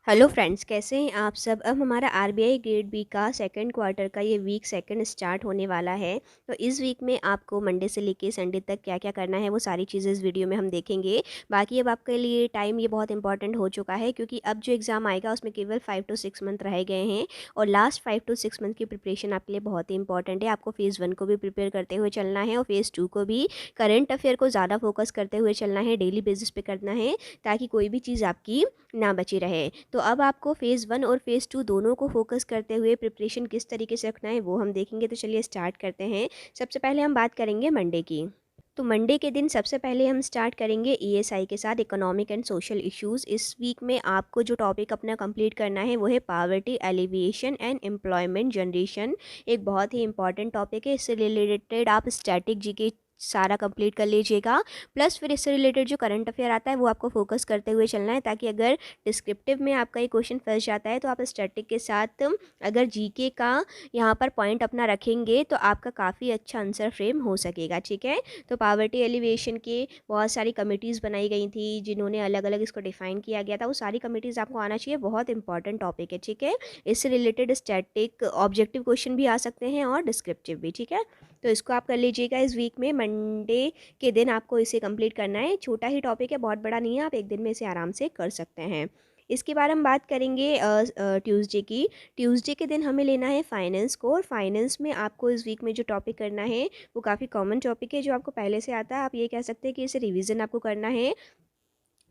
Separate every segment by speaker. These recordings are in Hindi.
Speaker 1: हेलो फ्रेंड्स, कैसे हैं आप सब। अब हमारा आरबीआई ग्रेड बी का सेकंड क्वार्टर का ये वीक सेकंड स्टार्ट होने वाला है। तो इस वीक में आपको मंडे से लेके संडे तक क्या क्या करना है वो सारी चीज़ें इस वीडियो में हम देखेंगे। बाकी अब आपके लिए टाइम ये बहुत इंपॉर्टेंट हो चुका है, क्योंकि अब जो एग्ज़ाम आएगा उसमें केवल 5 to 6 मंथ रह गए हैं। और लास्ट 5 to 6 मंथ की प्रिपरेशन आपके लिए बहुत ही इंपॉर्टेंट है। आपको फेज़ 1 को भी प्रिपेयर करते हुए चलना है और फेज़ 2 को भी। करंट अफेयर को ज़्यादा फोकस करते हुए चलना है, डेली बेसिस पे करना है, ताकि कोई भी चीज़ आपकी ना बची रहे। तो अब आपको फेज़ 1 और फेज़ 2 दोनों को फोकस करते हुए प्रिपरेशन किस तरीके से रखना है वो हम देखेंगे। तो चलिए स्टार्ट करते हैं। सबसे पहले हम बात करेंगे मंडे की। तो मंडे के दिन सबसे पहले हम स्टार्ट करेंगे ईएसआई के साथ, इकोनॉमिक एंड सोशल इश्यूज़। इस वीक में आपको जो टॉपिक अपना कंप्लीट करना है वो है poverty alleviation and employment generation. एक बहुत ही इंपॉर्टेंट टॉपिक है। इससे रिलेटेड आप स्टैटिक जीके सारा कंप्लीट कर लीजिएगा। प्लस फिर इससे रिलेटेड जो करंट अफेयर आता है वो आपको फोकस करते हुए चलना है, ताकि अगर डिस्क्रिप्टिव में आपका ये क्वेश्चन फंस जाता है तो आप स्टैटिक के साथ अगर जीके का यहाँ पर पॉइंट अपना रखेंगे तो आपका काफ़ी अच्छा आंसर फ्रेम हो सकेगा। ठीक है। तो पावर्टी एलिवेशन के बहुत सारी कमिटीज़ बनाई गई थी जिन्होंने अलग अलग इसको डिफाइन किया गया था। वो सारी कमिटीज़ आपको आना चाहिए। बहुत इंपॉर्टेंट टॉपिक है। ठीक है। इससे रिलेटेड स्टैटिक ऑब्जेक्टिव क्वेश्चन भी आ सकते हैं और डिस्क्रिप्टिव भी। ठीक है। तो इसको आप कर लीजिएगा इस वीक में। मंडे के दिन आपको इसे कंप्लीट करना है। छोटा ही टॉपिक है, बहुत बड़ा नहीं है, आप एक दिन में इसे आराम से कर सकते हैं। इसके बाद हम बात करेंगे ट्यूसडे की। ट्यूसडे के दिन हमें लेना है फाइनेंस को। और फाइनेंस में आपको इस वीक में जो टॉपिक करना है वो काफ़ी कॉमन टॉपिक है, जो आपको पहले से आता है। आप ये कह सकते हैं कि इसे रिवीजन आपको करना है।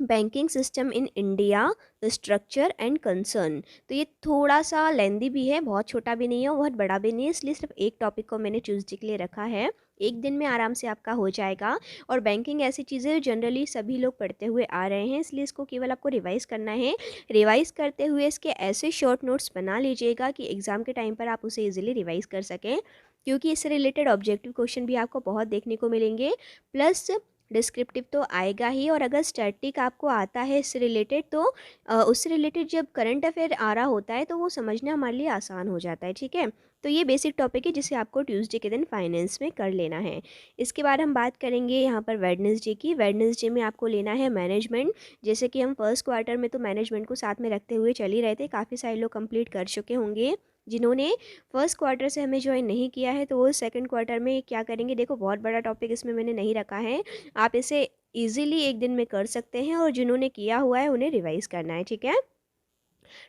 Speaker 1: Banking system in India, the structure and concern. तो ये थोड़ा सा लेंदी भी है, बहुत छोटा भी नहीं है और बहुत बड़ा भी नहीं है, इसलिए सिर्फ एक टॉपिक को मैंने ट्यूसडे के लिए रखा है। एक दिन में आराम से आपका हो जाएगा। और बैंकिंग ऐसी चीज़ें जनरली सभी लोग पढ़ते हुए आ रहे हैं, इसलिए इसको केवल आपको रिवाइज़ करना है। रिवाइज़ करते हुए इसके ऐसे शॉर्ट नोट्स बना लीजिएगा कि एग्ज़ाम के टाइम पर आप उसे ईजिली रिवाइज़ कर सकें, क्योंकि इससे रिलेटेड ऑब्जेक्टिव क्वेश्चन भी आपको बहुत देखने को मिलेंगे। प्लस डिस्क्रिप्टिव तो आएगा ही, और अगर स्टैटिक आपको आता है इससे रिलेटेड तो उससे रिलेटेड जब करंट अफेयर आ रहा होता है तो वो समझना हमारे लिए आसान हो जाता है। ठीक है। तो ये बेसिक टॉपिक है जिसे आपको ट्यूसडे के दिन फाइनेंस में कर लेना है। इसके बाद हम बात करेंगे यहाँ पर वेडनेसडे की। वेडनेसडे में आपको लेना है मैनेजमेंट। जैसे कि हम फर्स्ट क्वार्टर में तो मैनेजमेंट को साथ में रखते हुए चल ही रहे थे, काफ़ी सारे लोग कंप्लीट कर चुके होंगे। जिन्होंने फर्स्ट क्वार्टर से हमें ज्वाइन नहीं किया है तो वो सेकंड क्वार्टर में क्या करेंगे। देखो, बहुत बड़ा टॉपिक इसमें मैंने नहीं रखा है, आप इसे इजीली एक दिन में कर सकते हैं, और जिन्होंने किया हुआ है उन्हें रिवाइज करना है। ठीक है।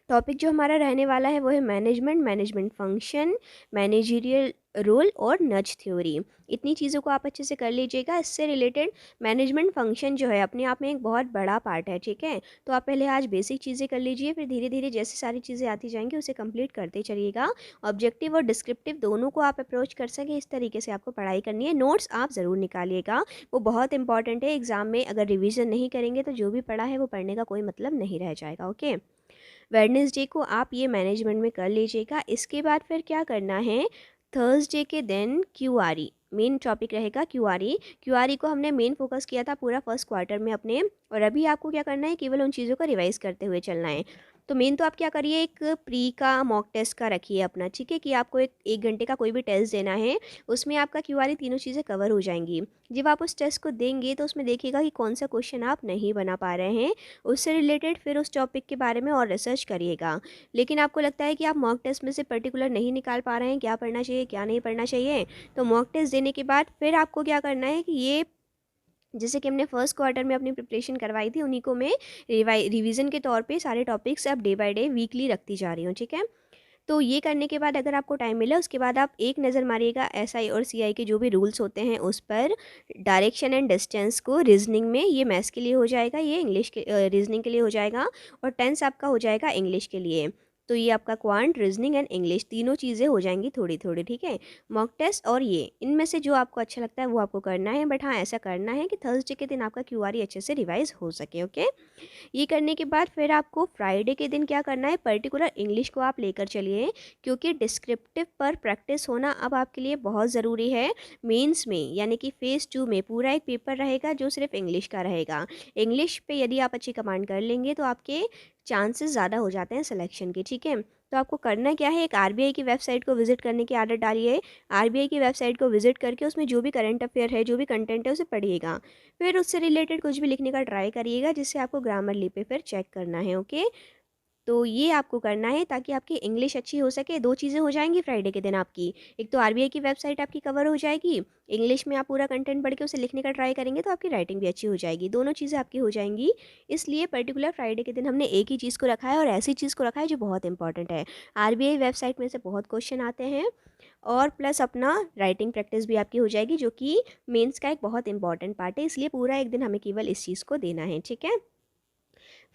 Speaker 1: टॉपिक जो हमारा रहने वाला है वो है management, management function, managerial role और नज थ्योरी। इतनी चीज़ों को आप अच्छे से कर लीजिएगा। इससे रिलेटेड मैनेजमेंट फंक्शन जो है अपने आप में एक बहुत बड़ा पार्ट है। ठीक है। तो आप पहले आज बेसिक चीज़ें कर लीजिए, फिर धीरे धीरे जैसे सारी चीज़ें आती जाएंगी उसे कंप्लीट करते चलिएगा। ऑब्जेक्टिव और डिस्क्रिप्टिव दोनों को आप अप्रोच कर सकें, इस तरीके से आपको पढ़ाई करनी है। नोट्स आप ज़रूर निकालिएगा, वो बहुत इंपॉर्टेंट है। एग्जाम में अगर रिविजन नहीं करेंगे तो जो भी पढ़ा है वो पढ़ने का कोई मतलब नहीं रह जाएगा। ओके। वेडनेसडे को आप ये मैनेजमेंट में कर लीजिएगा। इसके बाद फिर क्या करना है, थर्सडे के दिन क्यूआरई मेन टॉपिक रहेगा। क्यूआरई क्यूआरई को हमने मेन फोकस किया था पूरा फर्स्ट क्वार्टर में अपने, और अभी आपको क्या करना है, केवल उन चीज़ों को रिवाइज करते हुए चलना है। तो मेन तो आप क्या करिए, एक प्री का मॉक टेस्ट का रखिए अपना। ठीक है, कि आपको एक घंटे का कोई भी टेस्ट देना है, उसमें आपका क्यूआरई तीनों चीज़ें कवर हो जाएंगी। जब आप उस टेस्ट को देंगे तो उसमें देखिएगा कि कौन सा क्वेश्चन आप नहीं बना पा रहे हैं, उससे रिलेटेड फिर उस टॉपिक के बारे में और रिसर्च करिएगा। लेकिन आपको लगता है कि आप मॉक टेस्ट में से पर्टिकुलर नहीं निकाल पा रहे हैं, क्या पढ़ना चाहिए क्या नहीं पढ़ना चाहिए, तो मॉक टेस्ट देने के बाद फिर आपको क्या करना है कि ये जैसे कि हमने फर्स्ट क्वार्टर में अपनी प्रिपरेशन करवाई थी उन्हीं को मैं रिवीजन के तौर पे सारे टॉपिक्स अब डे बाय डे वीकली रखती जा रही हूँ। ठीक है। तो ये करने के बाद अगर आपको टाइम मिला उसके बाद आप एक नज़र मारिएगा एसआई और सीआई के जो भी रूल्स होते हैं उस पर। डायरेक्शन एंड डिस्टेंस को रीजनिंग में, ये मैथ्स के लिए हो जाएगा, ये इंग्लिश के रीजनिंग के लिए हो जाएगा, और टेंस आपका हो जाएगा इंग्लिश के लिए। तो ये आपका क्वांट, रीजनिंग एंड इंग्लिश तीनों चीज़ें हो जाएंगी थोड़ी थोड़ी। ठीक है। मॉक टेस्ट और ये, इनमें से जो आपको अच्छा लगता है वो आपको करना है। बट हाँ, ऐसा करना है कि थर्सडे के दिन आपका क्यूआरई अच्छे से रिवाइज हो सके। ओके। ये करने के बाद फिर आपको फ्राइडे के दिन क्या करना है, पर्टिकुलर इंग्लिश को आप लेकर चलिए, क्योंकि डिस्क्रिप्टिव पर प्रैक्टिस होना अब आपके लिए बहुत ज़रूरी है। मेंस में यानी कि फेज़ 2 में पूरा एक पेपर रहेगा जो सिर्फ इंग्लिश का रहेगा। इंग्लिश पे यदि आप अच्छी कमांड कर लेंगे तो आपके चांसेस ज़्यादा हो जाते हैं सिलेक्शन के। ठीक है। तो आपको करना क्या है, एक आरबीआई की वेबसाइट को विजिट करने की आदत डालिए। आरबीआई की वेबसाइट को विजिट करके उसमें जो भी करंट अफेयर है, जो भी कंटेंट है उसे पढ़िएगा। फिर उससे रिलेटेड कुछ भी लिखने का ट्राई करिएगा जिससे आपको ग्रामरली पे फिर चेक करना है। ओके। तो ये आपको करना है ताकि आपकी इंग्लिश अच्छी हो सके। 2 चीज़ें हो जाएँगी फ्राइडे के दिन आपकी। एक तो आरबीआई की वेबसाइट आपकी कवर हो जाएगी, इंग्लिश में आप पूरा कंटेंट पढ़ के उसे लिखने का ट्राई करेंगे तो आपकी राइटिंग भी अच्छी हो जाएगी। दोनों चीज़ें आपकी हो जाएँगी। इसलिए पर्टिकुलर फ्राइडे के दिन हमने एक ही चीज़ को रखा है और ऐसी चीज़ को रखा है जो बहुत इंपॉर्टेंट है। आरबीआई वेबसाइट में से बहुत क्वेश्चन आते हैं और प्लस अपना राइटिंग प्रैक्टिस भी आपकी हो जाएगी, जो कि मेंस का एक बहुत इंपॉर्टेंट पार्ट है। इसलिए पूरा एक दिन हमें केवल इस चीज़ को देना है, ठीक है?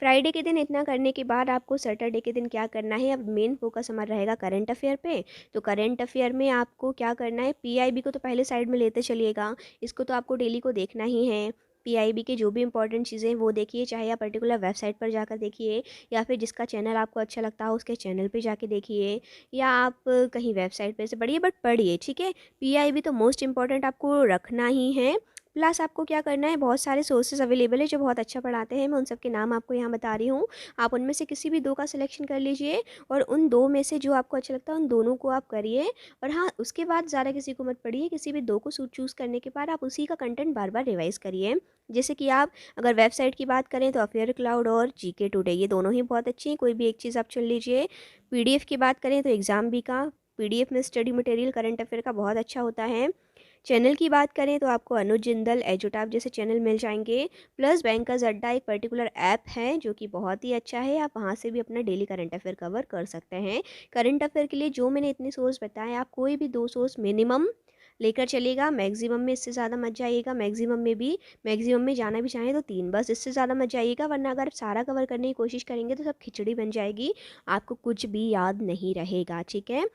Speaker 1: फ्राइडे के दिन इतना करने के बाद आपको सैटरडे के दिन क्या करना है, अब मेन फोकस हमारा रहेगा करंट अफेयर पे। तो करंट अफेयर में आपको क्या करना है, पीआईबी को तो पहले साइड में लेते चलिएगा, इसको तो आपको डेली को देखना ही है। पीआईबी के जो भी इंपॉर्टेंट चीज़ें हैं वो देखिए, चाहे आप पर्टिकुलर वेबसाइट पर जाकर देखिए या फिर जिसका चैनल आपको अच्छा लगता हो उसके चैनल पे जाके देखिए, या आप कहीं वेबसाइट पे से पढ़िए, बट पढ़िए, ठीक है। पीआईबी तो मोस्ट इंपॉर्टेंट आपको रखना ही है। प्लस आपको क्या करना है, बहुत सारे सोर्सेज अवेलेबल है जो बहुत अच्छा पढ़ाते हैं, मैं उन सब के नाम आपको यहाँ बता रही हूँ। आप उनमें से किसी भी 2 का सिलेक्शन कर लीजिए और उन 2 में से जो आपको अच्छा लगता है उन दोनों को आप करिए। और हाँ, उसके बाद ज़्यादा किसी को मत पढ़िए, किसी भी 2 को चूज़ करने के बाद आप उसी का कंटेंट बार-बार रिवाइज़ करिए। जैसे कि आप अगर वेबसाइट की बात करें तो अफेयर क्लाउड और जीके टुडे, ये दोनों ही बहुत अच्छी हैं, कोई भी एक चीज़ आप चुन लीजिए। पीडीएफ की बात करें तो एग्ज़ाम बी का पीडीएफ में स्टडी मटेरियल करंट अफेयर का बहुत अच्छा होता है। चैनल की बात करें तो आपको अनुज जिंदल, एजुटैप जैसे चैनल मिल जाएंगे। प्लस बैंकर्स अड्डा एक पर्टिकुलर ऐप है जो कि बहुत ही अच्छा है, आप वहाँ से भी अपना डेली करंट अफेयर कवर कर सकते हैं। करंट अफेयर के लिए जो मैंने इतने सोर्स बताए, आप कोई भी 2 सोर्स मिनिमम लेकर चलिएगा। मैक्सिमम में इससे ज़्यादा मत जाइएगा, मैक्सिमम में जाना भी चाहें तो 3, बस इससे ज़्यादा मत जाइएगा, वरना अगर आप सारा कवर करने की कोशिश करेंगे तो सब खिचड़ी बन जाएगी, आपको कुछ भी याद नहीं रहेगा, ठीक है।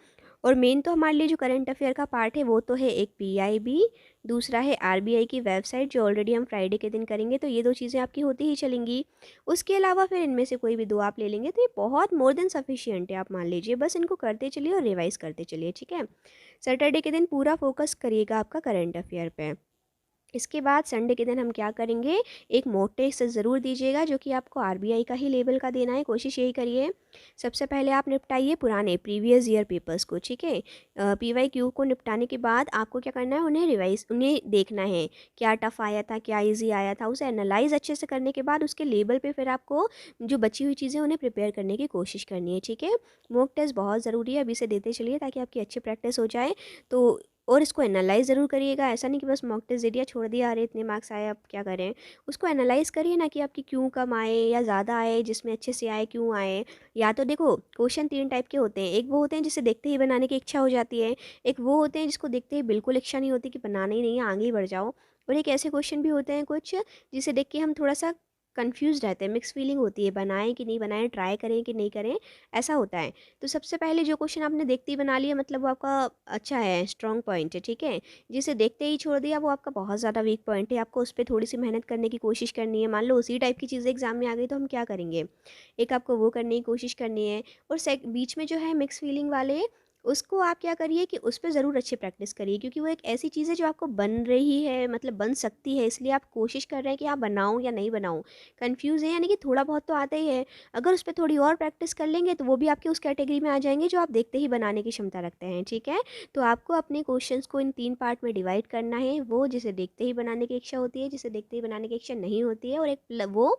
Speaker 1: और मेन तो हमारे लिए जो करंट अफेयर का पार्ट है वो तो है एक पीआईबी, दूसरा है आरबीआई की वेबसाइट जो ऑलरेडी हम फ्राइडे के दिन करेंगे, तो ये 2 चीज़ें आपकी होती ही चलेंगी। उसके अलावा फिर इनमें से कोई भी 2 आप ले लेंगे तो ये बहुत मोर देन सफिशिएंट है, आप मान लीजिए। बस इनको करते चलिए और रिवाइज़ करते चलिए, ठीक है। सैटरडे के दिन पूरा फोकस करिएगा आपका करंट अफेयर पे। इसके बाद संडे के दिन हम क्या करेंगे, एक मॉक टेस्ट ज़रूर दीजिएगा जो कि आपको आरबीआई का ही लेवल का देना है, कोशिश यही करिए। सबसे पहले आप निपटाइए पुराने प्रीवियस ईयर पेपर्स को, ठीक है। पीवाईक्यू को निपटाने के बाद आपको क्या करना है, उन्हें देखना है, क्या टफ आया था, क्या इजी आया था, उसे एनालाइज अच्छे से करने के बाद उसके लेवल पे फिर आपको जो बची हुई चीज़ें उन्हें प्रिपेयर करने की कोशिश करनी है, ठीक है। मॉक टेस्ट बहुत ज़रूरी है, अभी से देते चलिए ताकि आपकी अच्छी प्रैक्टिस हो जाए। तो और इसको एनालाइज़ ज़रूर करिएगा, ऐसा नहीं कि बस मॉक टेस्ट दे दिया छोड़ दिया, अरे इतने मार्क्स आए अब क्या करें। उसको एनालाइज़ करिए ना कि आपकी क्यों कम आए या ज़्यादा आए, जिसमें अच्छे से आए क्यों आए। या तो देखो, क्वेश्चन 3 टाइप के होते हैं, एक वो होते हैं जिसे देखते ही बनाने की इच्छा हो जाती है, एक वो होते हैं जिसको देखते ही बिल्कुल इच्छा नहीं होती कि बनाना ही नहीं है, आगे ही बढ़ जाओ। और एक ऐसे क्वेश्चन भी होते हैं कुछ जिसे देख के हम थोड़ा सा कन्फ्यूज़ रहते हैं, मिक्स फीलिंग होती है, बनाएँ कि नहीं बनाएँ, ट्राई करें कि नहीं करें, ऐसा होता है। तो सबसे पहले जो क्वेश्चन आपने देखते ही बना लिया मतलब वो आपका अच्छा है, स्ट्रॉन्ग पॉइंट है, ठीक है। जिसे देखते ही छोड़ दिया वो आपका बहुत ज़्यादा वीक पॉइंट है, आपको उस पे थोड़ी-सी मेहनत करने की कोशिश करनी है। मान लो उसी टाइप की चीज़ें एग्ज़ाम में आ गई तो हम क्या करेंगे? एक आपको वो करने की कोशिश करनी है और सेक बीच में जो है मिक्स फीलिंग वाले, उसको आप क्या करिए कि उस पे ज़रूर अच्छी प्रैक्टिस करिए, क्योंकि वो एक ऐसी चीज़ है जो आपको बन रही है, मतलब बन सकती है, इसलिए आप कोशिश कर रहे हैं कि आप बनाऊँ या नहीं बनाऊँ। कन्फ्यूज़ है यानी कि थोड़ा बहुत तो आता ही है, अगर उस पे थोड़ी और प्रैक्टिस कर लेंगे तो वो भी आपके उस कैटेगरी में आ जाएँगे जो आप देखते ही बनाने की क्षमता रखते हैं, ठीक है? तो आपको अपने क्वेश्चंस को इन 3 पार्ट में डिवाइड करना है, वो जिसे देखते ही बनाने की इच्छा होती है, जिसे देखते ही बनाने की इच्छा नहीं होती है, और एक वो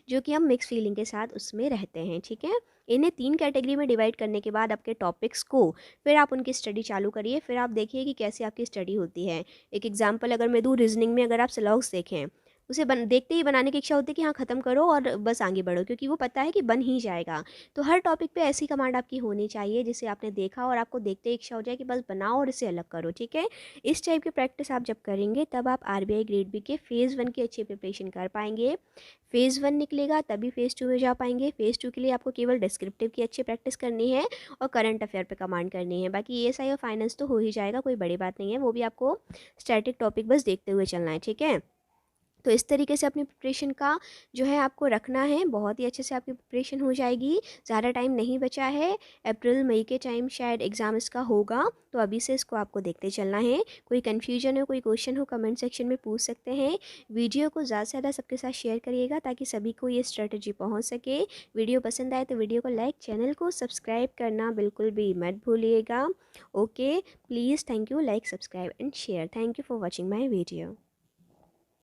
Speaker 1: जो कि हम मिक्स फीलिंग के साथ उसमें रहते हैं, ठीक है? इन्हें 3 कैटेगरी में डिवाइड करने के बाद आपके टॉपिक्स को फिर आप उनकी स्टडी चालू करिए, फिर आप देखिए कि कैसे आपकी स्टडी होती है। एक एग्जांपल अगर मैं दूँ, रीजनिंग में अगर आप स्लॉग्स देखें, उसे देखते ही बनाने की इच्छा होती है कि हाँ ख़त्म करो और बस आगे बढ़ो, क्योंकि वो पता है कि बन ही जाएगा। तो हर टॉपिक पे ऐसी कमांड आपकी होनी चाहिए जिसे आपने देखा और आपको देखते ही इच्छा हो जाए कि बस बनाओ और इसे अलग करो, ठीक है। इस टाइप की प्रैक्टिस आप जब करेंगे तब आप आरबीआई ग्रेड बी के फ़ेज़ 1 की अच्छी प्रिपरेशन कर पाएंगे। फ़ेज़ 1 निकलेगा तभी फ़ेज़ 2 में जा पाएंगे। फ़ेज़ 2 के लिए आपको केवल डिस्क्रिप्टिव की अच्छी प्रैक्टिस करनी है और करंट अफेयर पे कमांड करनी है। बाकी ईएसआई और फाइनेंस तो हो ही जाएगा, कोई बड़ी बात नहीं है, वो भी आपको स्टैटिक टॉपिक बस देखते हुए चलना है, ठीक है। तो इस तरीके से अपनी प्रिपरेशन का जो है आपको रखना है, बहुत ही अच्छे से आपकी प्रिपरेशन हो जाएगी। ज़्यादा टाइम नहीं बचा है, अप्रैल मई के टाइम शायद एग्ज़ाम इसका होगा, तो अभी से इसको आपको देखते चलना है। कोई कन्फ्यूजन हो, कोई क्वेश्चन हो, कमेंट सेक्शन में पूछ सकते हैं। वीडियो को ज़्यादा से ज़्यादा सबके साथ शेयर करिएगा ताकि सभी को ये स्ट्रेटजी पहुँच सके। वीडियो पसंद आए तो वीडियो को लाइक, चैनल को सब्सक्राइब करना बिल्कुल भी मत भूलिएगा। Okay, please, thank you, like, subscribe and share. Thank you for watching my video.